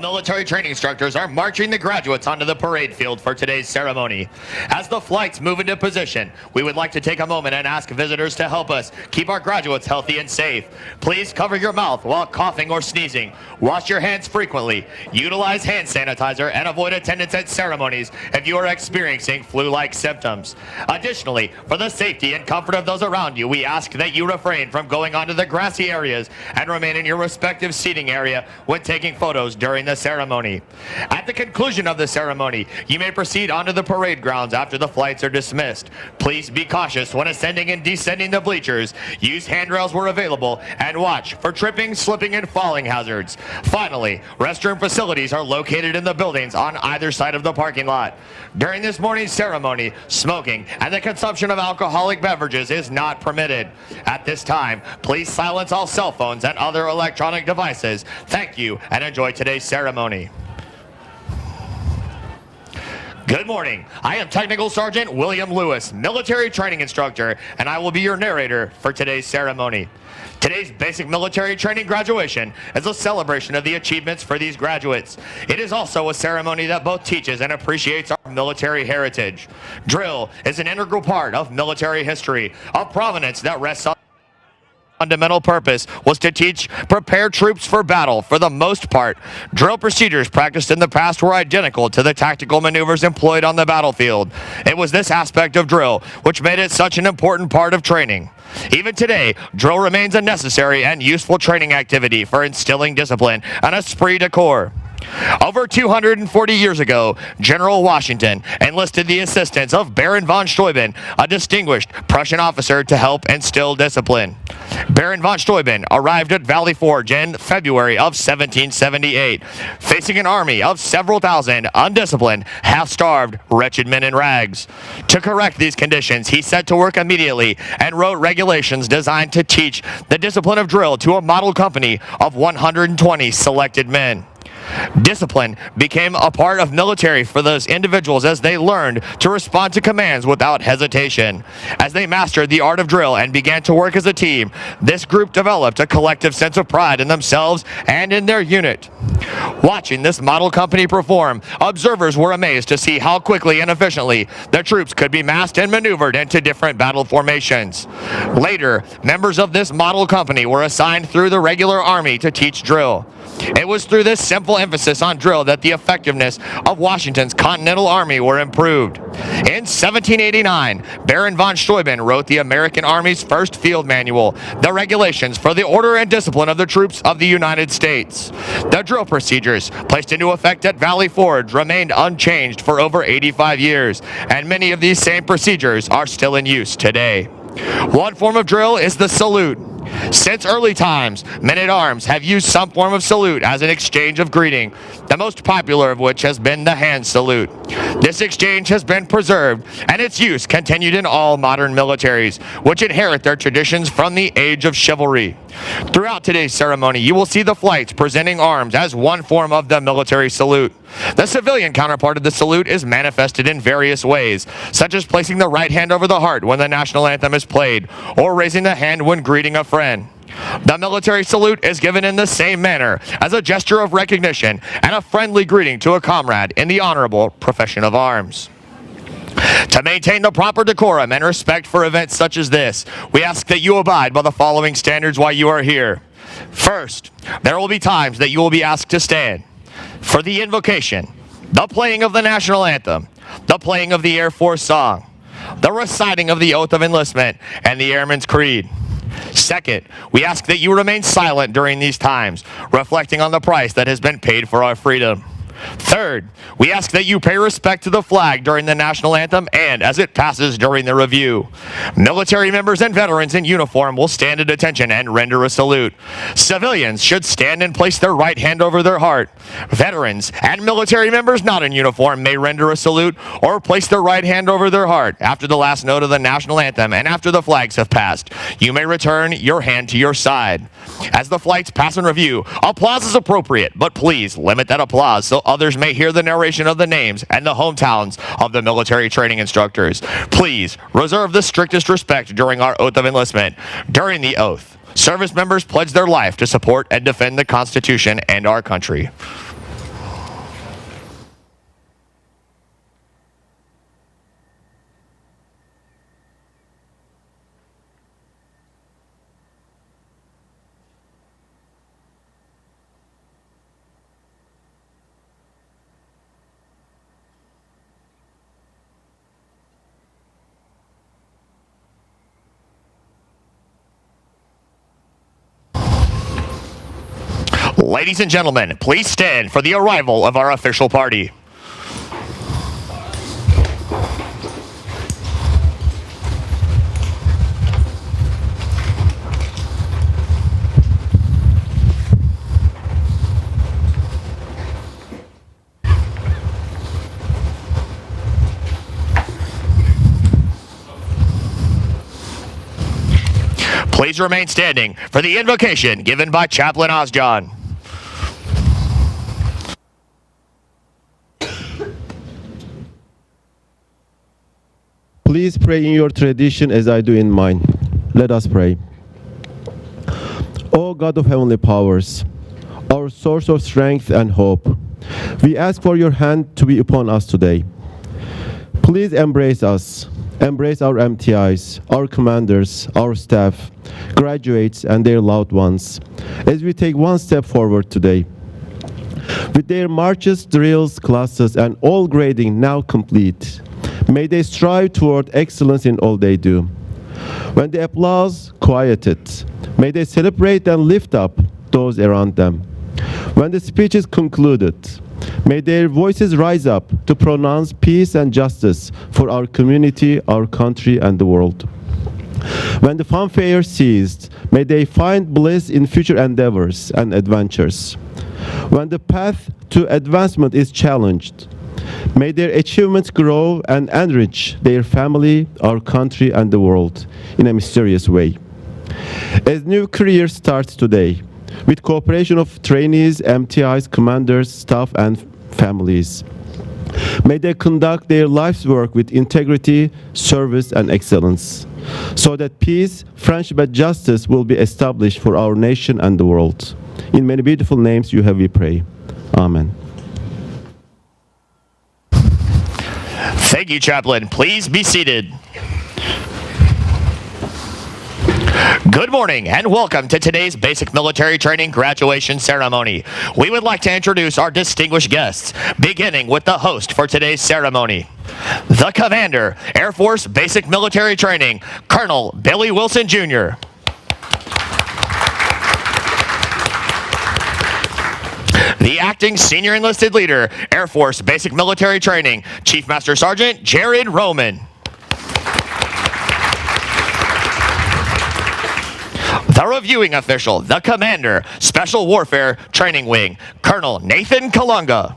military training instructors are marching the graduates onto the parade field for today's ceremony. As the flights move into position, we would like to take a moment and ask visitors to help us keep our graduates healthy and safe. Please cover your mouth while coughing or sneezing. Wash your hands frequently. Utilize hand sanitizer and avoid attendance at ceremonies if you are experiencing flu-like symptoms. Additionally, for the safety and comfort of those around you, we ask that you refrain from going onto the grassy areas and remain in your respective seating area when taking photos during the ceremony. At the conclusion of the ceremony, you may proceed onto the parade grounds after the flights are dismissed. Please be cautious when ascending and descending the bleachers. Use handrails where available and watch for tripping, slipping, and falling hazards. Finally, restroom facilities are located in the buildings on either side of the parking lot. During this morning's ceremony, smoking and the consumption of alcoholic beverages is not permitted. At this time, please silence all cell phones and other electronic devices. Thank you and enjoy today's ceremony. Good morning. I am Technical Sergeant William Lewis, military training instructor, and I will be your narrator for today's ceremony. Today's basic military training graduation is a celebration of the achievements for these graduates. It is also a ceremony that both teaches and appreciates our military heritage. Drill is an integral part of military history, a provenance that rests on fundamental purpose was to prepare troops for battle. For the most part, drill procedures practiced in the past were identical to the tactical maneuvers employed on the battlefield. It was this aspect of drill which made it such an important part of training. Even today, drill remains a necessary and useful training activity for instilling discipline and esprit de corps. Over 240 years ago, General Washington enlisted the assistance of Baron von Steuben, a distinguished Prussian officer, to help instill discipline. Baron von Steuben arrived at Valley Forge in February of 1778, facing an army of several thousand undisciplined, half-starved, wretched men in rags. To correct these conditions, he set to work immediately and wrote regulations designed to teach the discipline of drill to a model company of 120 selected men. Discipline became a part of military for those individuals as they learned to respond to commands without hesitation. As they mastered the art of drill and began to work as a team, this group developed a collective sense of pride in themselves and in their unit. Watching this model company perform, observers were amazed to see how quickly and efficiently the troops could be massed and maneuvered into different battle formations. Later, members of this model company were assigned through the regular army to teach drill. It was through this simple emphasis on drill that the effectiveness of Washington's Continental Army were improved. In 1789, Baron von Steuben wrote the American Army's first field manual, the regulations for the order and discipline of the troops of the United States. The drill procedures placed into effect at Valley Forge remained unchanged for over 85 years, and many of these same procedures are still in use today. One form of drill is the salute. Since early times, men-at-arms have used some form of salute as an exchange of greeting, the most popular of which has been the hand salute. This exchange has been preserved, and its use continued in all modern militaries, which inherit their traditions from the age of chivalry. Throughout today's ceremony, you will see the flights presenting arms as one form of the military salute. The civilian counterpart of the salute is manifested in various ways, such as placing the right hand over the heart when the national anthem is played, or raising the hand when greeting a friend. The military salute is given in the same manner as a gesture of recognition and a friendly greeting to a comrade in the honorable profession of arms. To maintain the proper decorum and respect for events such as this, we ask that you abide by the following standards while you are here. First, there will be times that you will be asked to stand. For the invocation, the playing of the national anthem, the playing of the Air Force song, the reciting of the oath of enlistment, and the Airman's Creed. Second, we ask that you remain silent during these times, reflecting on the price that has been paid for our freedom. Third, we ask that you pay respect to the flag during the national anthem and as it passes during the review. Military members and veterans in uniform will stand at attention and render a salute. Civilians should stand and place their right hand over their heart. Veterans and military members not in uniform may render a salute or place their right hand over their heart after the last note of the national anthem and after the flags have passed. You may return your hand to your side. As the flights pass in review, applause is appropriate, but please limit that applause so others may hear the narration of the names and the hometowns of the military training instructors. Please reserve the strictest respect during our oath of enlistment. During the oath, service members pledge their life to support and defend the Constitution and our country. Ladies and gentlemen, please stand for the arrival of our official party. Please remain standing for the invocation given by Chaplain Osjohn. Please pray in your tradition as I do in mine. Let us pray. O God of heavenly powers, our source of strength and hope, we ask for your hand to be upon us today. Please embrace us. Embrace our MTIs, our commanders, our staff, graduates, and their loved ones as we take one step forward today. With their marches, drills, classes, and all grading now complete, may they strive toward excellence in all they do. When the applause quieted, may they celebrate and lift up those around them. When the speech is concluded, may their voices rise up to pronounce peace and justice for our community, our country, and the world. When the fanfare ceased, may they find bliss in future endeavors and adventures. When the path to advancement is challenged, may their achievements grow and enrich their family, our country, and the world in a mysterious way. As new career starts today, with cooperation of trainees, MTIs, commanders, staff, and families, may they conduct their life's work with integrity, service, and excellence, so that peace, friendship, and justice will be established for our nation and the world. In many beautiful names you have we pray. Amen. Thank you, Chaplain. Please be seated. Good morning and welcome to today's Basic Military Training Graduation Ceremony. We would like to introduce our distinguished guests, beginning with the host for today's ceremony, the Commander, Air Force Basic Military Training, Colonel Billy Wilson, Jr. The Acting Senior Enlisted Leader, Air Force Basic Military Training, Chief Master Sergeant Jared Roman. The Reviewing Official, the Commander, Special Warfare Training Wing, Colonel Nathan Kalunga.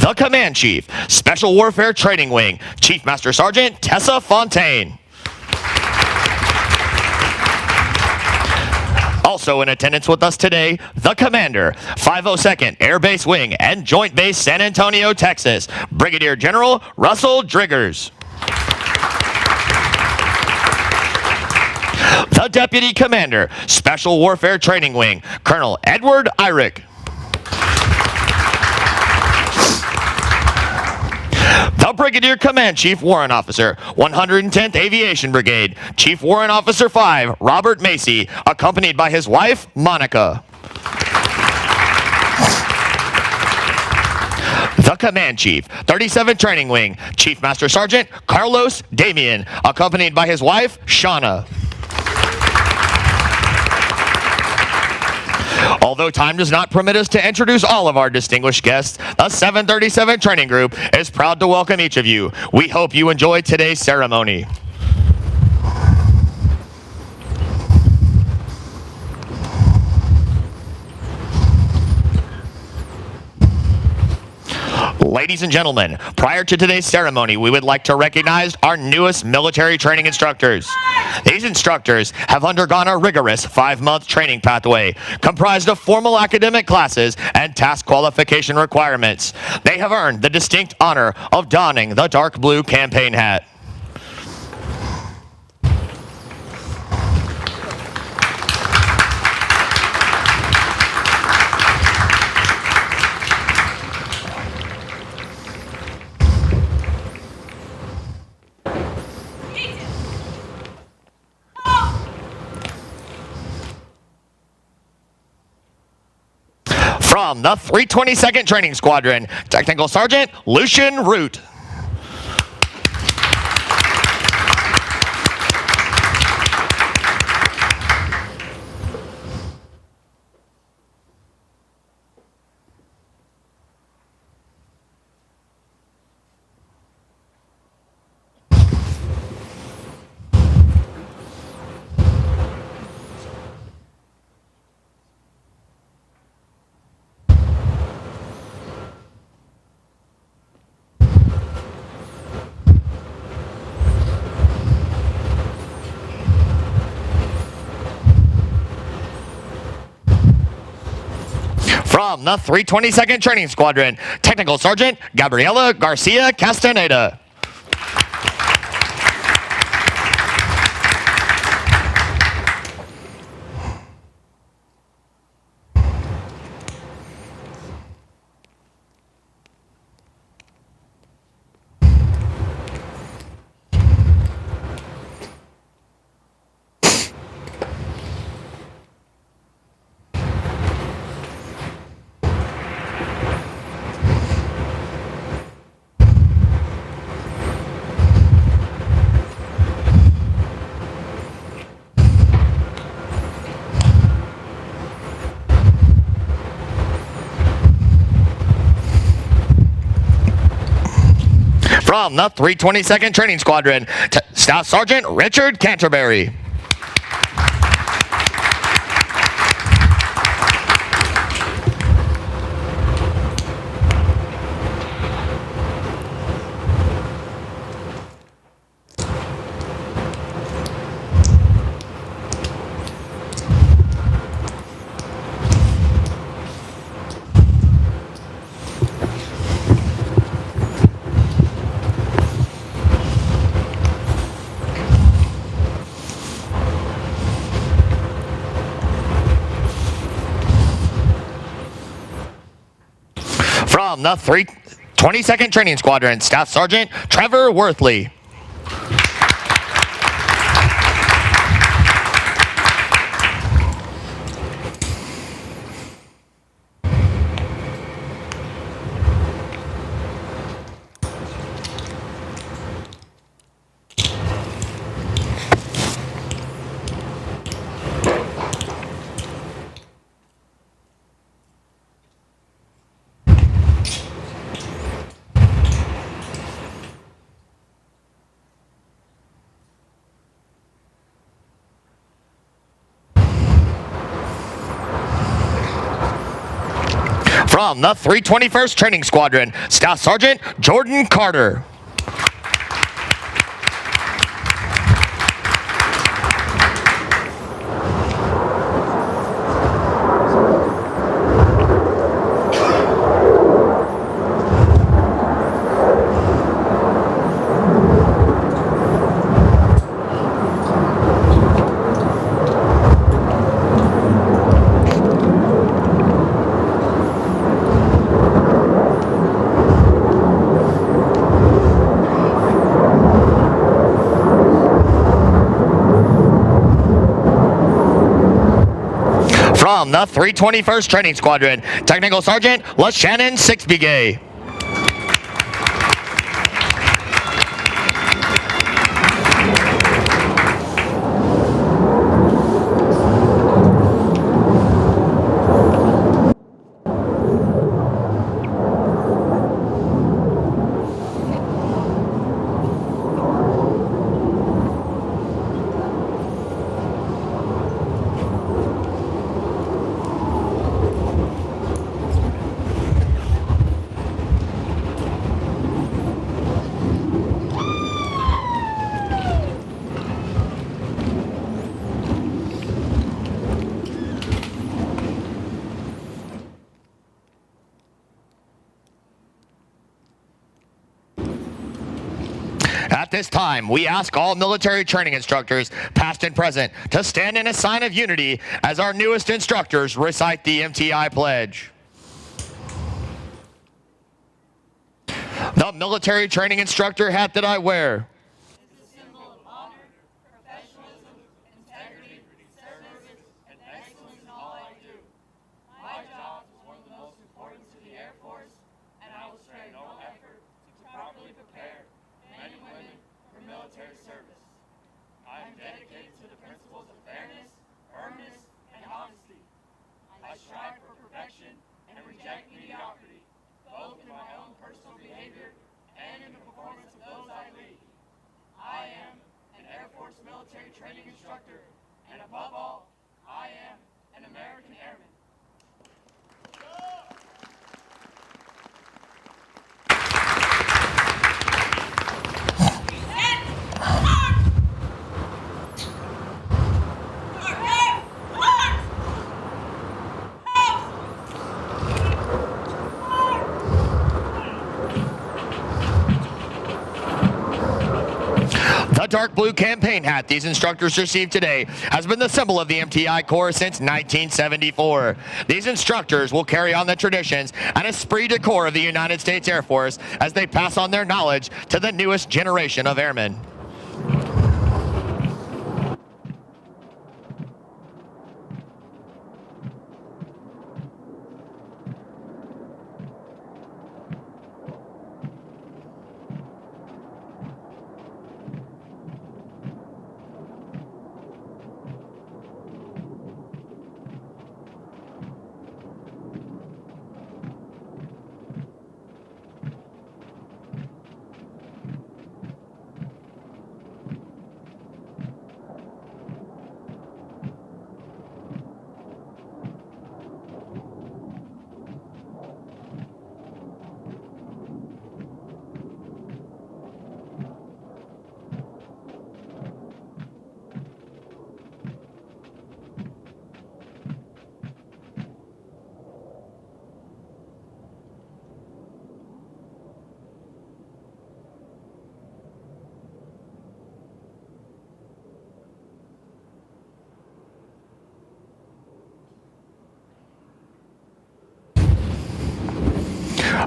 The Command Chief, Special Warfare Training Wing, Chief Master Sergeant Tessa Fontaine. Also in attendance with us today, the Commander, 502nd Air Base Wing and Joint Base San Antonio, Texas, Brigadier General Russell Driggers. The Deputy Commander, Special Warfare Training Wing, Colonel Edward Irick. The Brigadier Command Chief Warrant Officer, 110th Aviation Brigade, Chief Warrant Officer 5, Robert Macy, accompanied by his wife, Monica. The Command Chief, 37th Training Wing, Chief Master Sergeant Carlos Damian, accompanied by his wife, Shauna. Although time does not permit us to introduce all of our distinguished guests, the 737 Training Group is proud to welcome each of you. We hope you enjoy today's ceremony. Ladies and gentlemen, prior to today's ceremony, we would like to recognize our newest military training instructors. These instructors have undergone a rigorous 5-month training pathway comprised of formal academic classes and task qualification requirements. They have earned the distinct honor of donning the dark blue campaign hat. From the 322nd Training Squadron, Technical Sergeant Lucian Root. From the 322nd Training Squadron, Technical Sergeant Gabriela Garcia Castaneda. From the 322nd Training Squadron, Staff Sergeant Richard Canterbury. From the 322nd Training Squadron, Staff Sergeant Trevor Worthley. From the 321st Training Squadron, Staff Sergeant Jordan Carter. From the 321st Training Squadron, Technical Sergeant LaShannon Sixbegay. At this time, we ask all military training instructors, past and present, to stand in a sign of unity as our newest instructors recite the MTI Pledge. The military training instructor hat that I wear is a symbol of honor, professionalism, integrity, service, and excellence in all I do. My job is one of the most important to the Air Force, and I will spare no effort to properly prepare men and women for military service. I am dedicated to the principles of fairness, firmness, and honesty. I strive for perfection and reject mediocrity, both in my own personal behavior and in the performance of those I lead. dark blue campaign hat these instructors received today has been the symbol of the MTI Corps since 1974. These instructors will carry on the traditions and esprit de corps of the United States Air Force as they pass on their knowledge to the newest generation of airmen.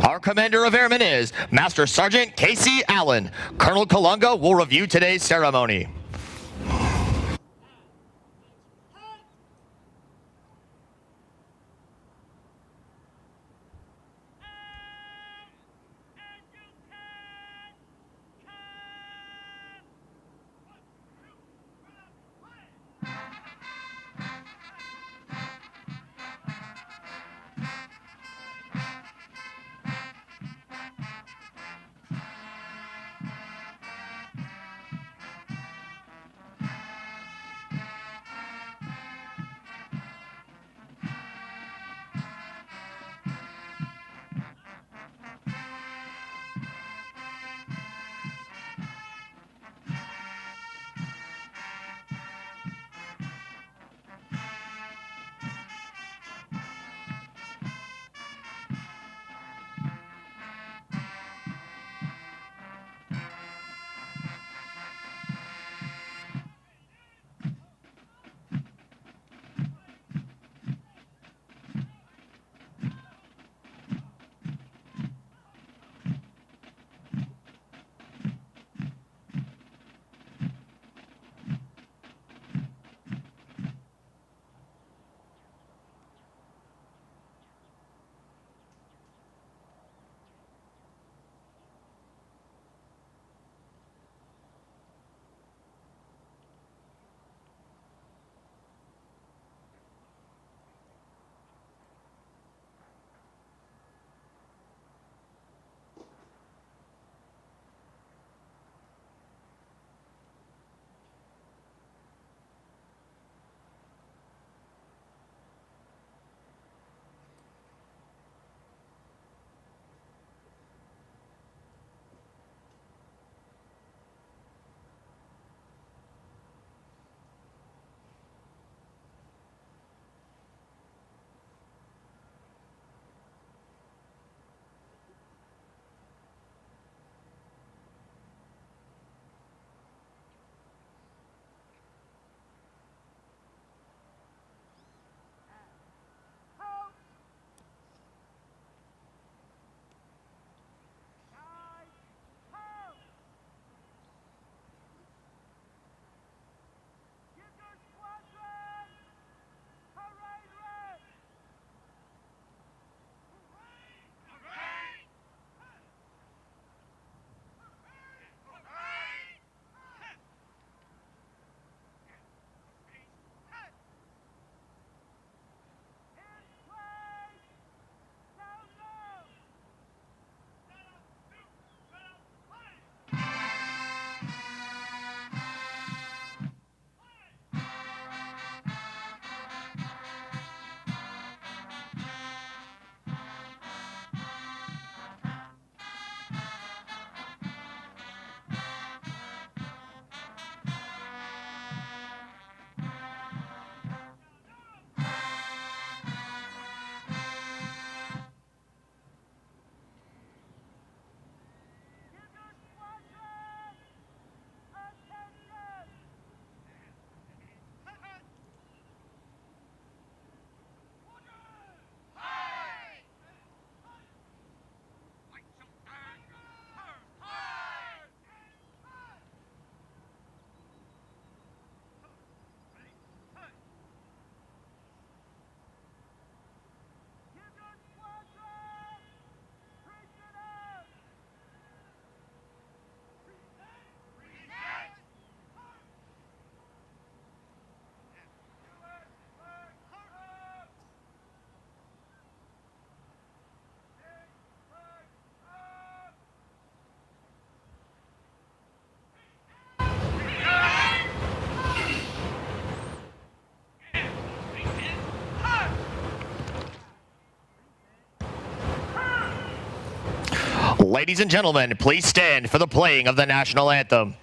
Our Commander of Airmen is Master Sergeant Casey Allen. Colonel Kalunga will review today's ceremony. Ladies and gentlemen, please stand for the playing of the national anthem.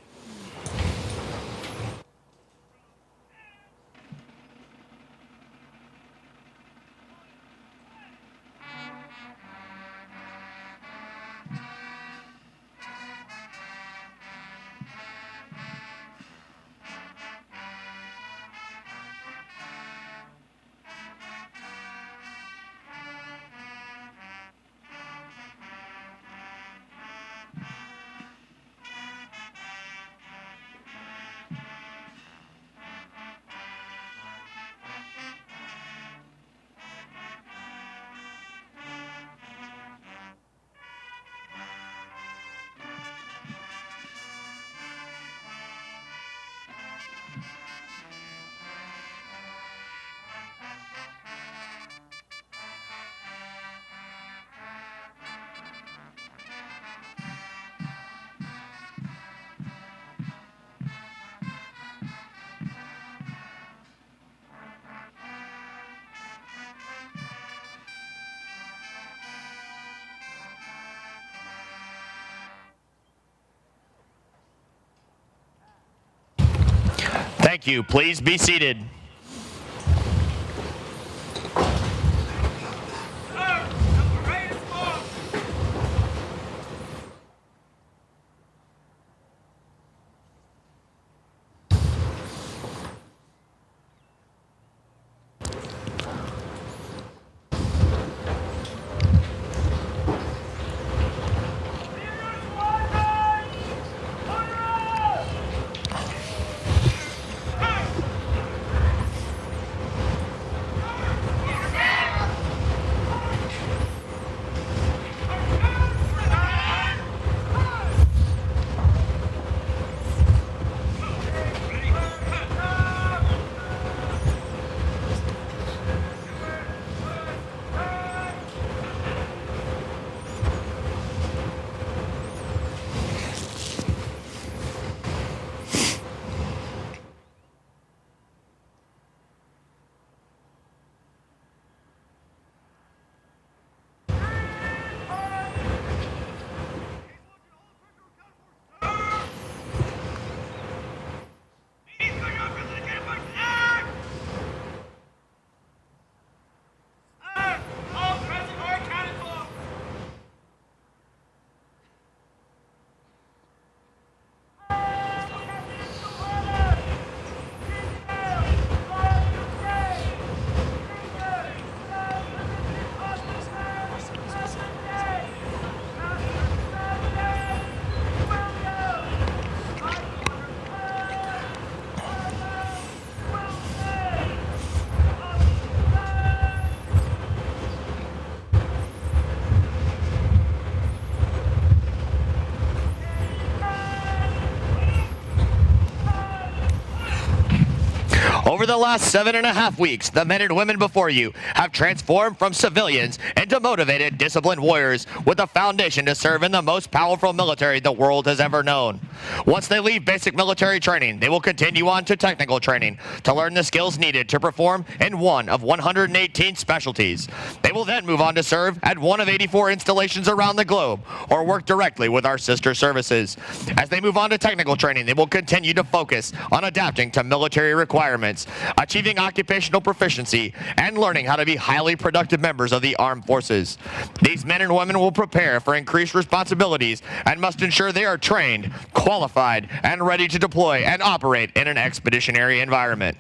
Thank you. Please be seated. Over the last 7.5 weeks, the men and women before you have transformed from civilians into motivated, disciplined warriors with a foundation to serve in the most powerful military the world has ever known. Once they leave basic military training, they will continue on to technical training to learn the skills needed to perform in one of 118 specialties. They will then move on to serve at one of 84 installations around the globe or work directly with our sister services. As they move on to technical training, they will continue to focus on adapting to military requirements, achieving occupational proficiency, and learning how to be highly productive members of the armed forces. These men and women will prepare for increased responsibilities and must ensure they are trained, qualified, and ready to deploy and operate in an expeditionary environment.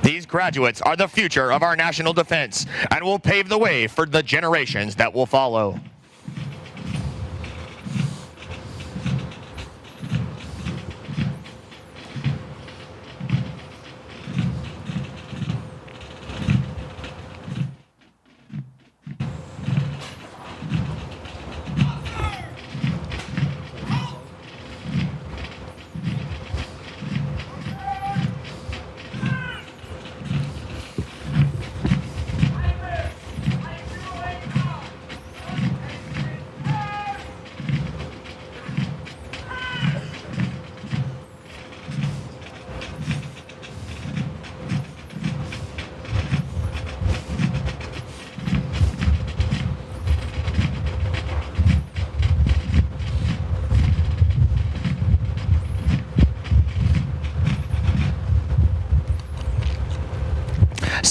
These graduates are the future of our national defense and will pave the way for the generations that will follow.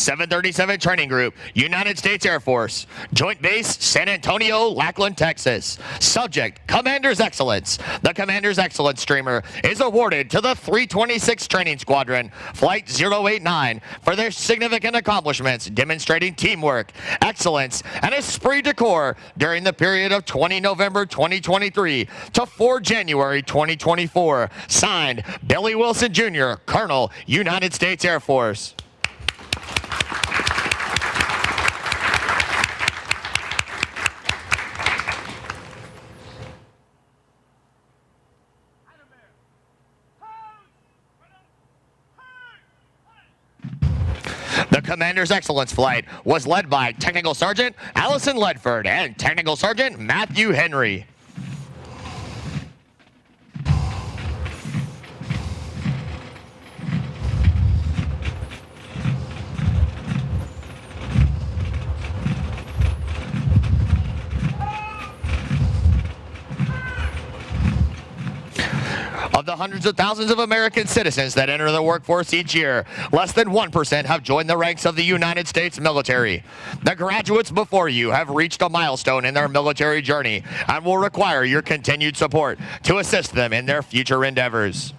737 Training Group, United States Air Force, Joint Base San Antonio-Lackland, Texas. Subject, Commander's Excellence. The Commander's Excellence streamer is awarded to the 326 Training Squadron, Flight 089, for their significant accomplishments demonstrating teamwork, excellence, and esprit de corps during the period of 20 November 2023 to 4 January 2024. Signed, Billy Wilson Jr., Colonel, United States Air Force. The Commander's Excellence Flight was led by Technical Sergeant Allison Ledford and Technical Sergeant Matthew Henry. Of the hundreds of thousands of American citizens that enter the workforce each year, less than 1% have joined the ranks of the United States military. The graduates before you have reached a milestone in their military journey and will require your continued support to assist them in their future endeavors.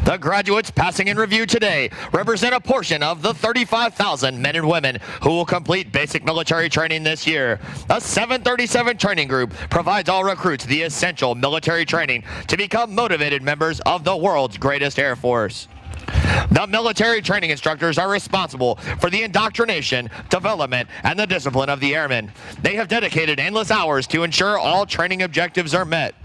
The graduates passing in review today represent a portion of the 35,000 men and women who will complete basic military training this year. A 737 training group provides all recruits the essential military training to become motivated members of the world's greatest Air Force. The military training instructors are responsible for the indoctrination, development, and the discipline of the airmen. They have dedicated endless hours to ensure all training objectives are met.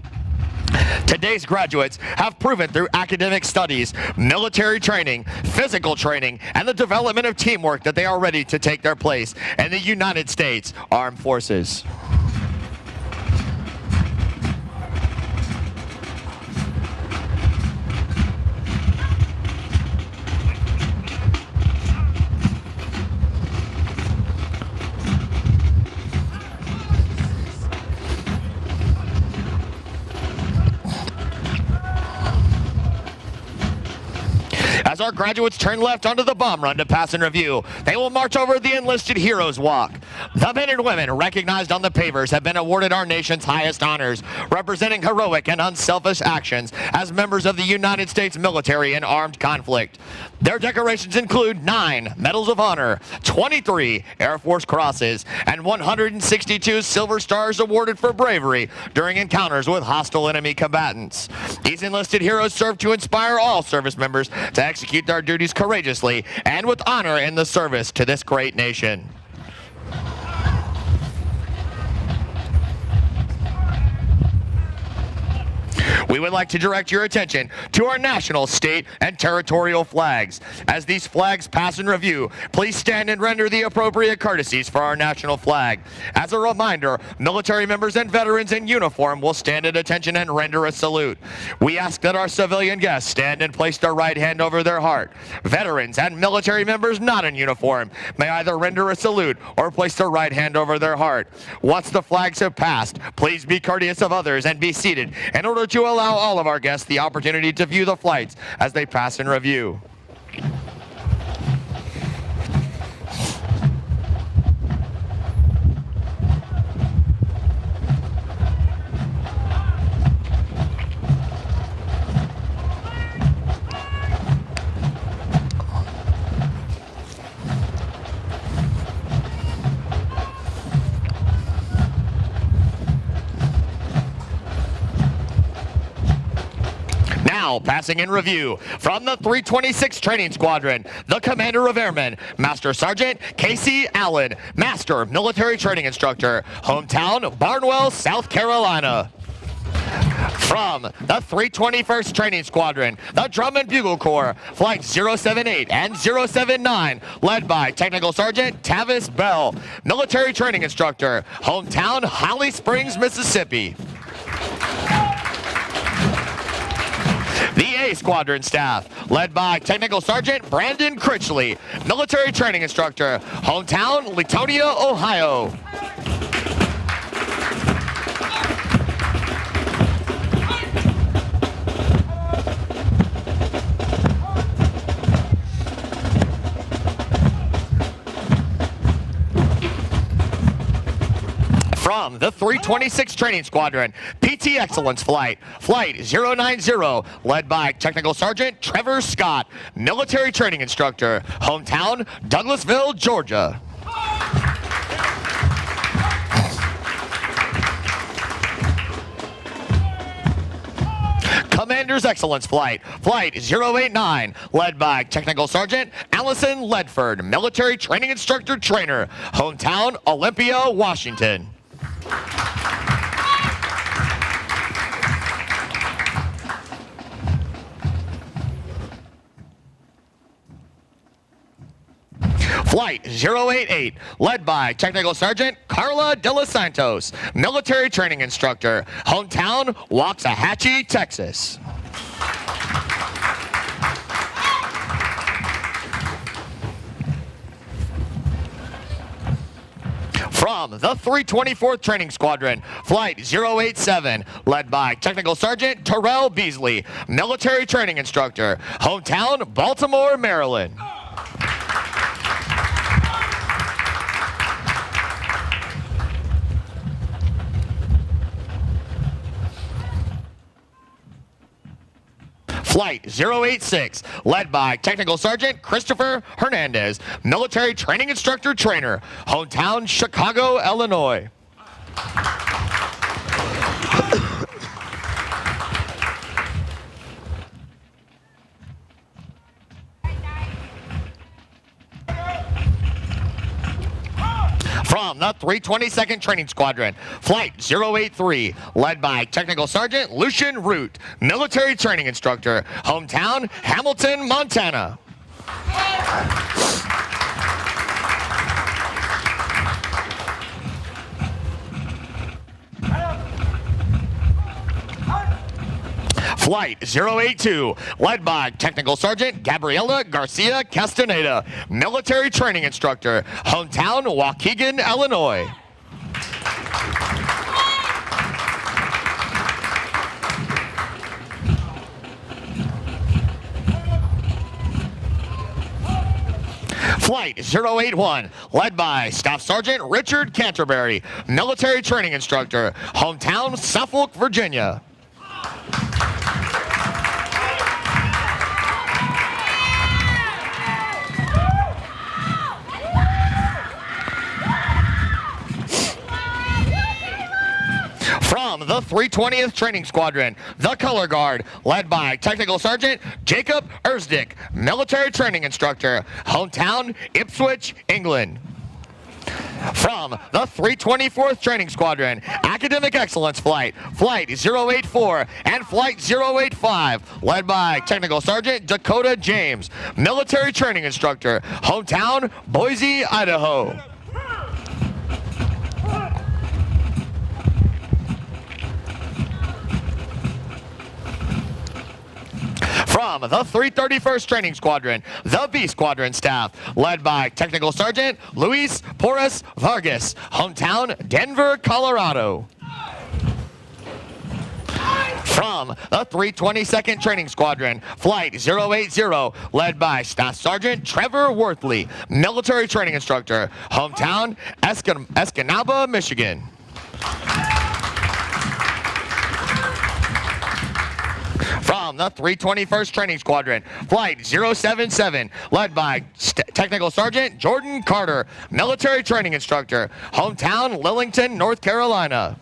Today's graduates have proven through academic studies, military training, physical training, and the development of teamwork that they are ready to take their place in the United States Armed Forces. As our graduates turn left onto the bomb run to pass and review, they will march over the Enlisted Heroes Walk. The men and women recognized on the pavers have been awarded our nation's highest honors, representing heroic and unselfish actions as members of the United States military in armed conflict. Their decorations include 9 Medals of Honor, 23 Air Force Crosses, and 162 Silver Stars awarded for bravery during encounters with hostile enemy combatants. These enlisted heroes serve to inspire all service members to execute their duties courageously and with honor in the service to this great nation. We would like to direct your attention to our national, state, and territorial flags. As these flags pass in review, please stand and render the appropriate courtesies for our national flag. As a reminder, military members and veterans in uniform will stand at attention and render a salute. We ask that our civilian guests stand and place their right hand over their heart. Veterans and military members not in uniform may either render a salute or place their right hand over their heart. Once the flags have passed, please be courteous of others and be seated in order to allow all of our guests the opportunity to view the flights as they pass in review. Now, passing in review, from the 326 Training Squadron, the Commander of Airmen, Master Sergeant Casey Allen, Master Military Training Instructor, hometown Barnwell, South Carolina. From the 321st Training Squadron, the Drum and Bugle Corps, Flight 078 and 079, led by Technical Sergeant Tavis Bell, Military Training Instructor, hometown Holly Springs, Mississippi. The A Squadron staff, led by Technical Sergeant Brandon Critchley, Military Training Instructor, hometown Latonia, Ohio. From the 326 Training Squadron, PT Excellence Flight, Flight 090, led by Technical Sergeant Trevor Scott, Military Training Instructor, hometown Douglasville, Georgia. Commander's Excellence Flight, Flight 089, led by Technical Sergeant Allison Ledford, Military Training Instructor Trainer, hometown Olympia, Washington. Flight 088, led by Technical Sergeant Carla De Los Santos, Military Training Instructor, hometown Waxahachie, Texas. From the 324th Training Squadron, Flight 087, led by Technical Sergeant Terrell Beasley, Military Training Instructor, hometown Baltimore, Maryland. Flight 086, led by Technical Sergeant Christopher Hernandez, Military Training Instructor Trainer, hometown Chicago, Illinois. From the 322nd Training Squadron, Flight 083, led by Technical Sergeant Lucian Root, Military Training Instructor, hometown Hamilton, Montana. Flight 082, led by Technical Sergeant Gabriela Garcia Castaneda, Military Training Instructor, hometown Waukegan, Illinois. Flight 081, led by Staff Sergeant Richard Canterbury, military training instructor, hometown Suffolk, Virginia. From the 320th Training Squadron, the Color Guard, led by Technical Sergeant Jacob Ersdick, military training instructor, hometown Ipswich, England. From the 324th Training Squadron, Academic Excellence Flight, Flight 084 and Flight 085, led by Technical Sergeant Dakota James, military training instructor, hometown Boise, Idaho. From the 331st Training Squadron, the B Squadron staff, led by Technical Sergeant Luis Porras Vargas, hometown Denver, Colorado. From the 322nd Training Squadron, Flight 080, led by Staff Sergeant Trevor Worthley, military training instructor, hometown Escanaba, Michigan. From the 321st Training Squadron, Flight 077, led by Technical Sergeant Jordan Carter, military training instructor, hometown Lillington, North Carolina.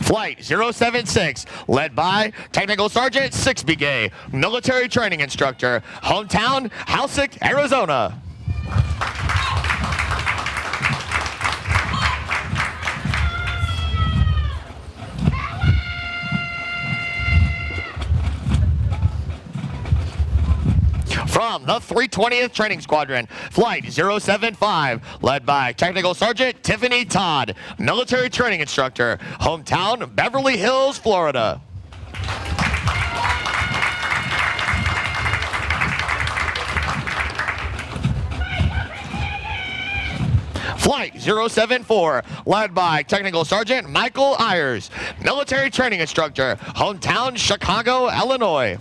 Flight 076, led by Technical Sergeant Sixby Gay, military training instructor, hometown Halsick, Arizona. From the 320th Training Squadron, Flight 075, led by Technical Sergeant Tiffany Todd, military training instructor, hometown Beverly Hills, Florida. Flight 074, led by Technical Sergeant Michael Ayers, military training instructor, hometown Chicago, Illinois.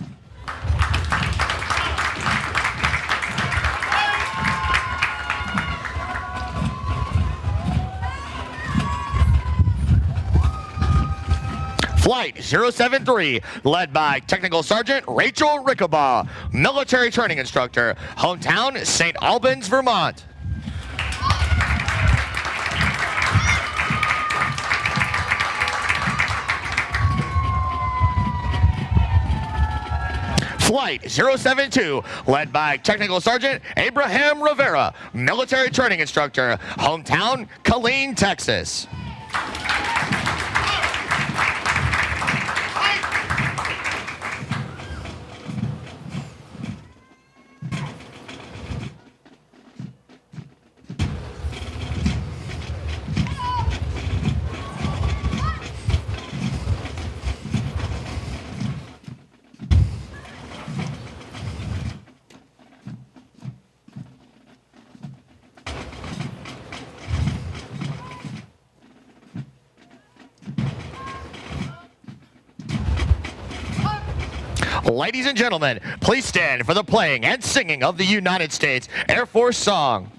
Flight 073, led by Technical Sergeant Rachel Rickabaugh, military training instructor, hometown St. Albans, Vermont. Flight 072, led by Technical Sergeant Abraham Rivera, military training instructor, hometown Killeen, Texas. Ladies and gentlemen, please stand for the playing and singing of the United States Air Force song.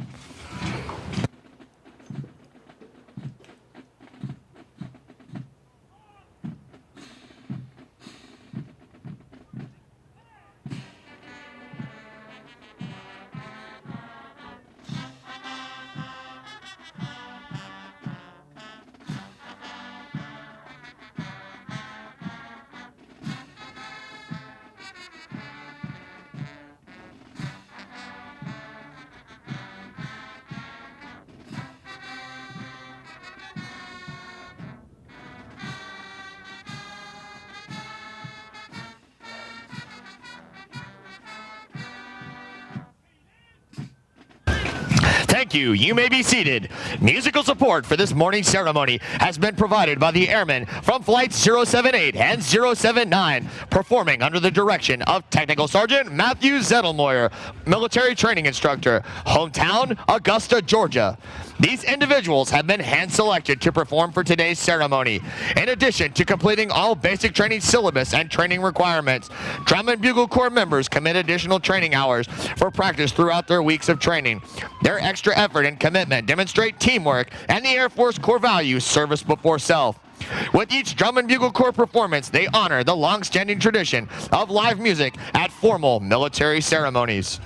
Thank you. You may be seated. Musical support for this morning's ceremony has been provided by the Airmen from Flights 078 and 079, performing under the direction of Technical Sergeant Matthew Zettelmoyer, military training instructor, hometown Augusta, Georgia. These individuals have been hand-selected to perform for today's ceremony. In addition to completing all basic training syllabus and training requirements, Drum and Bugle Corps members commit additional training hours for practice throughout their weeks of training. Their extra effort and commitment demonstrate teamwork and the Air Force core value, service before self. With each Drum and Bugle Corps performance, they honor the long-standing tradition of live music at formal military ceremonies.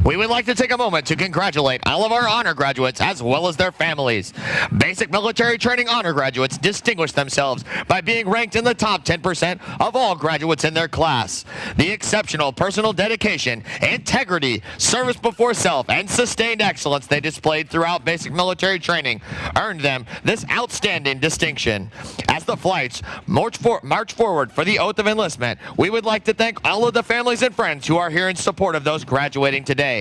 We would like to take a moment to congratulate all of our honor graduates as well as their families. Basic military training honor graduates distinguish themselves by being ranked in the top 10% of all graduates in their class. The exceptional personal dedication, integrity, service before self, and sustained excellence they displayed throughout basic military training earned them this outstanding distinction. As the flights march forward for the oath of enlistment, we would like to thank all of the families and friends who are here in support of those graduating today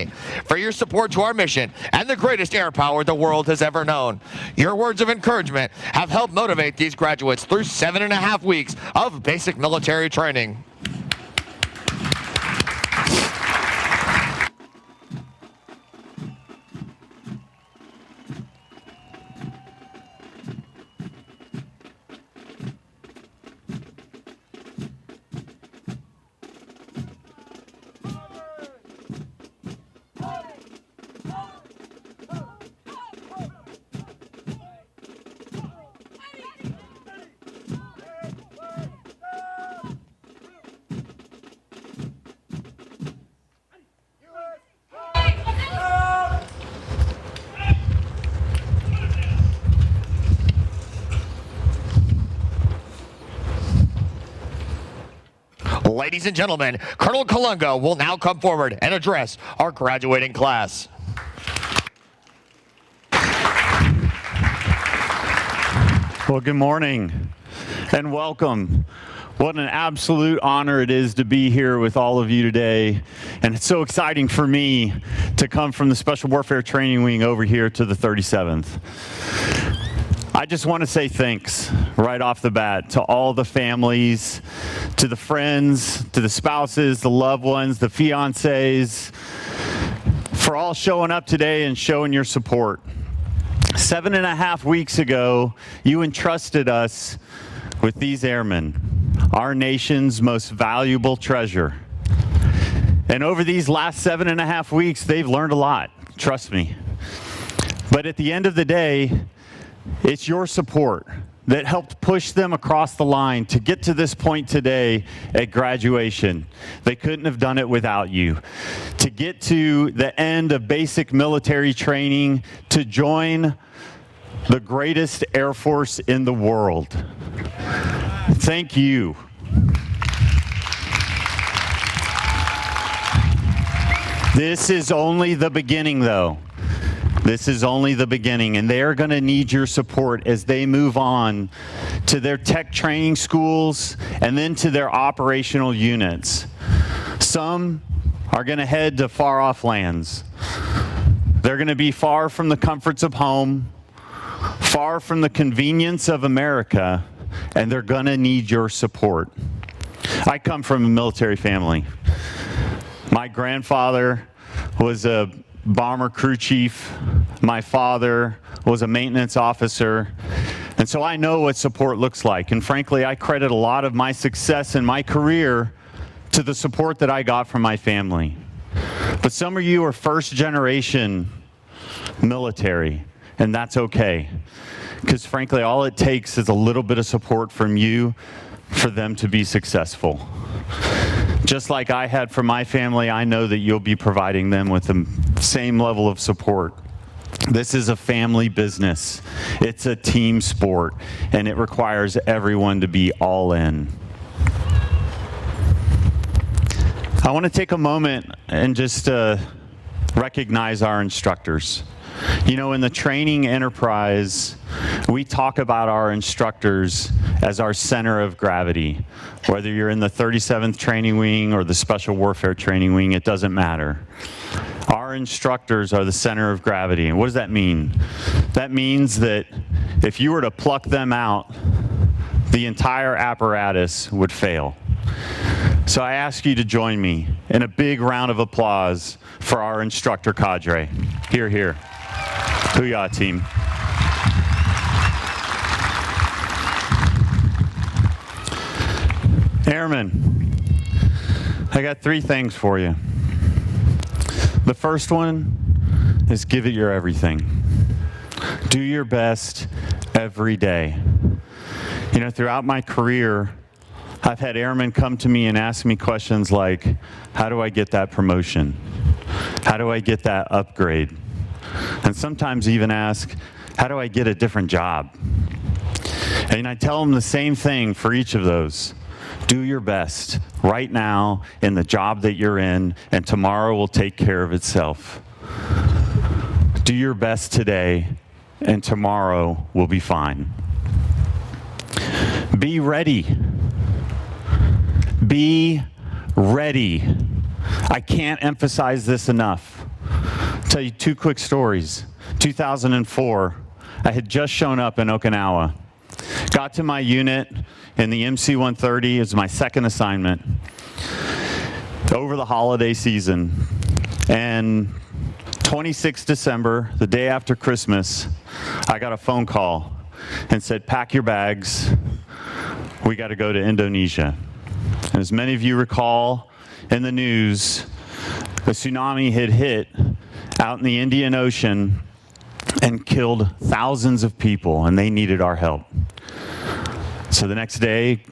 for your support to our mission and the greatest air power the world has ever known. Your words of encouragement have helped motivate these graduates through 7.5 weeks of basic military training. Ladies and gentlemen, Colonel Colunga will now come forward and address our graduating class. Well, good morning and welcome. What an absolute honor it is to be here with all of you today. And it's so exciting for me to come from the Special Warfare Training Wing over here to the 37th. I just want to say thanks right off the bat to all the families, to the friends, to the spouses, the loved ones, the fiancés, for all showing up today and showing your support. 7.5 weeks ago, you entrusted us with these airmen, our nation's most valuable treasure. And over these last 7.5 weeks, they've learned a lot, trust me. But at the end of the day, it's your support that helped push them across the line to get to this point today at graduation. They couldn't have done it without you. To get to the end of basic military training, to join the greatest Air Force in the world. Thank you. This is only the beginning, though. This is only the beginning, and they are going to need your support as they move on to their tech training schools and then to their operational units. Some are going to head to far-off lands. They're going to be far from the comforts of home, far from the convenience of America, and they're going to need your support. I come from a military family. My grandfather was a bomber crew chief. My father was a maintenance officer. And so I know what support looks like. And frankly, I credit a lot of my success in my career to the support that I got from my family. But some of you are first generation military, and that's okay. Because frankly, all it takes is a little bit of support from you for them to be successful. Just like I had for my family, I know that you'll be providing them with the same level of support. This is a family business. It's a team sport, and it requires everyone to be all in. I want to take a moment and just recognize our instructors. You know, in the training enterprise, we talk about our instructors as our center of gravity. Whether you're in the 37th Training Wing or the Special Warfare Training Wing, it doesn't matter. Our instructors are the center of gravity. And what does that mean? That means that if you were to pluck them out, the entire apparatus would fail. So I ask you to join me in a big round of applause for our instructor cadre. Hear, hear. Booyah, team. Airmen, I got 3 things for you. The first one is give it your everything. Do your best every day. You know, throughout my career, I've had airmen come to me and ask me questions like, how do I get that promotion? How do I get that upgrade? And sometimes even ask, how do I get a different job? And I tell them the same thing for each of those. Do your best right now in the job that you're in, and tomorrow will take care of itself. Do your best today, and tomorrow will be fine. Be ready. Be ready. I can't emphasize this enough. I'll tell you two quick stories. 2004, I had just shown up in Okinawa. Got to my unit in the MC-130. It was my second assignment over the holiday season. And 26 December, the day after Christmas, I got a phone call and said, pack your bags. We got to go to Indonesia. And as many of you recall in the news, a tsunami had hit out in the Indian Ocean and killed thousands of people, and they needed our help. So the next day,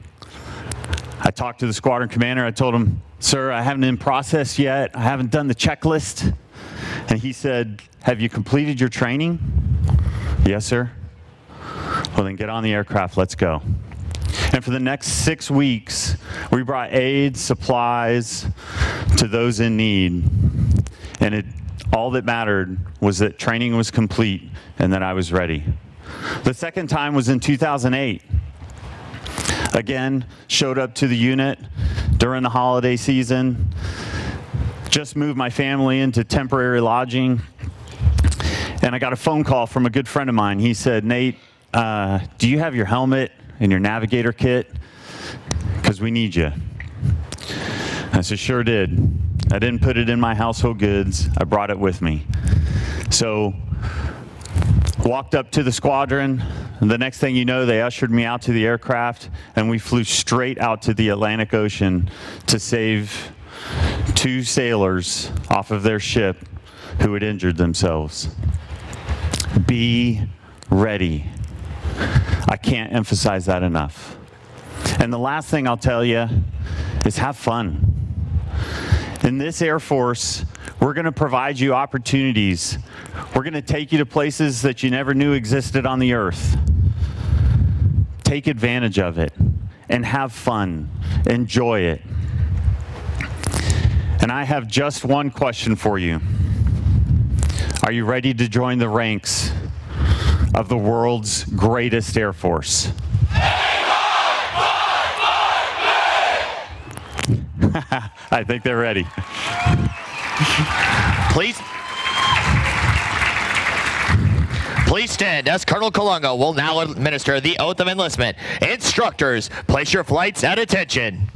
I talked to the squadron commander. I told him, sir, I haven't in process yet. I haven't done the checklist. And he said, have you completed your training? Yes, sir. Well, then get on the aircraft. Let's go. And for the next 6 weeks, we brought aid, supplies to those in need. And all that mattered was that training was complete and that I was ready. The second time was in 2008. Again, showed up to the unit during the holiday season. Just moved my family into temporary lodging. And I got a phone call from a good friend of mine. He said, Nate, do you have your helmet and your navigator kit? Because we need you. I said, sure did. I didn't put it in my household goods. I brought it with me. So walked up to the squadron. And the next thing you know, they ushered me out to the aircraft, and we flew straight out to the Atlantic Ocean to save 2 sailors off of their ship who had injured themselves. Be ready. I can't emphasize that enough. And the last thing I'll tell you is have fun. In this Air Force, we're going to provide you opportunities. We're going to take you to places that you never knew existed on the earth. Take advantage of it and have fun. Enjoy it. And I have just one question for you. Are you ready to join the ranks of the world's greatest Air Force? I think they're ready. Please stand as Colonel Colunga will now administer the oath of enlistment. Instructors, place your flights at attention.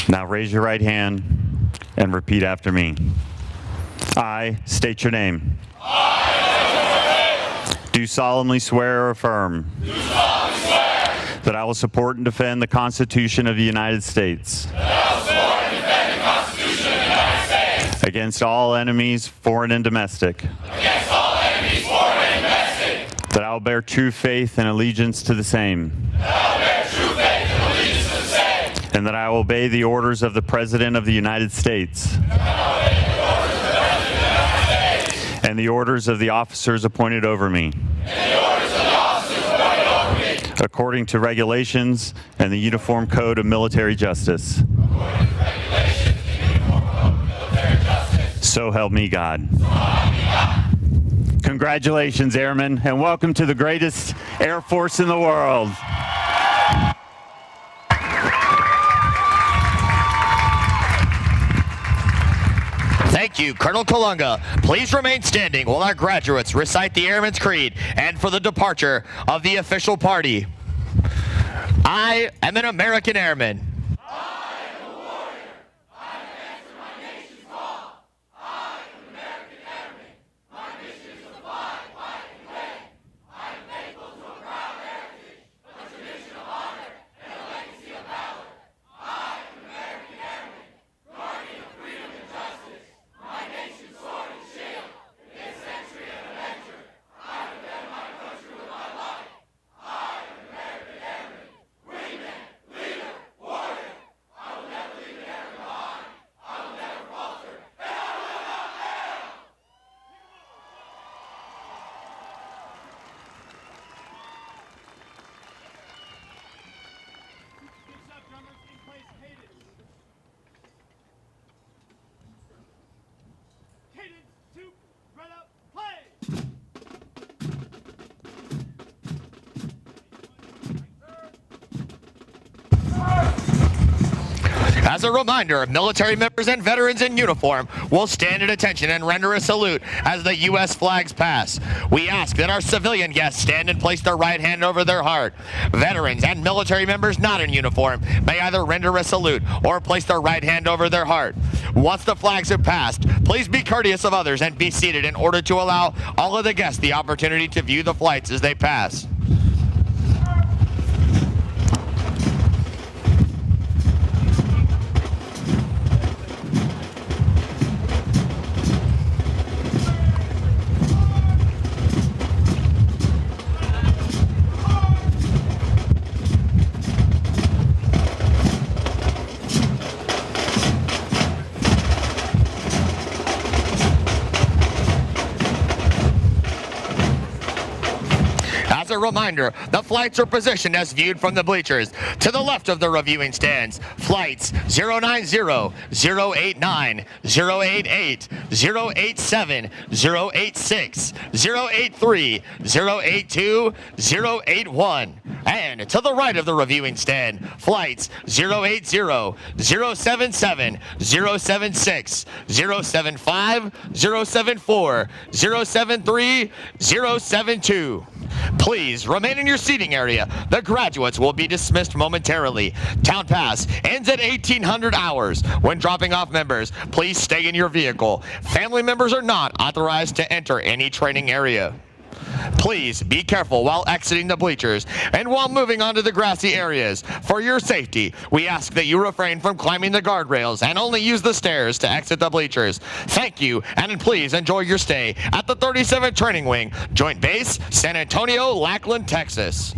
Now raise your right hand and repeat after me. I state your name. Do solemnly swear or affirm that I will support and defend the Constitution of the United States against all enemies, foreign and domestic. That I will bear true faith and allegiance to the same. And that I will obey the orders of the President of the United States. And the orders of the officers appointed over me. According to regulations and the Uniform Code of Military Justice. So help me God. Congratulations, Airmen, and welcome to the greatest Air Force in the world. Thank you, Colonel Colunga. Please remain standing while our graduates recite the Airman's Creed and for the departure of the official party. I am an American Airman. I am a warrior. I have answered my nation's call. I am an American Airman. My mission is to fly, fight, and win. I am faithful to a proud heritage, a tradition of honor, and a legacy of valor. I am an American Airman, guardian of freedom and justice. My nation's sword and shield, in this century of adventure. I defend my As a reminder, military members and veterans in uniform will stand at attention and render a salute as the U.S. flags pass. We ask that our civilian guests stand and place their right hand over their heart. Veterans and military members not in uniform may either render a salute or place their right hand over their heart. Once the flags have passed, please be courteous of others and be seated in order to allow all of the guests the opportunity to view the flights as they pass. As a reminder, the flights are positioned as viewed from the bleachers. To the left of the reviewing stands, flights 090, 089, 088, 087, 086, 083, 082, 081. And to the right of the reviewing stand, flights 080, 077, 076, 075, 074, 073, 072. Please remain in your seating area. The graduates will be dismissed momentarily. Town Pass ends at 1800 hours. When dropping off members, please stay in your vehicle. Family members are not authorized to enter any training area. Please be careful while exiting the bleachers and while moving onto the grassy areas. For your safety, we ask that you refrain from climbing the guardrails and only use the stairs to exit the bleachers. Thank you, and please enjoy your stay at the 37th Training Wing, Joint Base San Antonio-Lackland, Texas.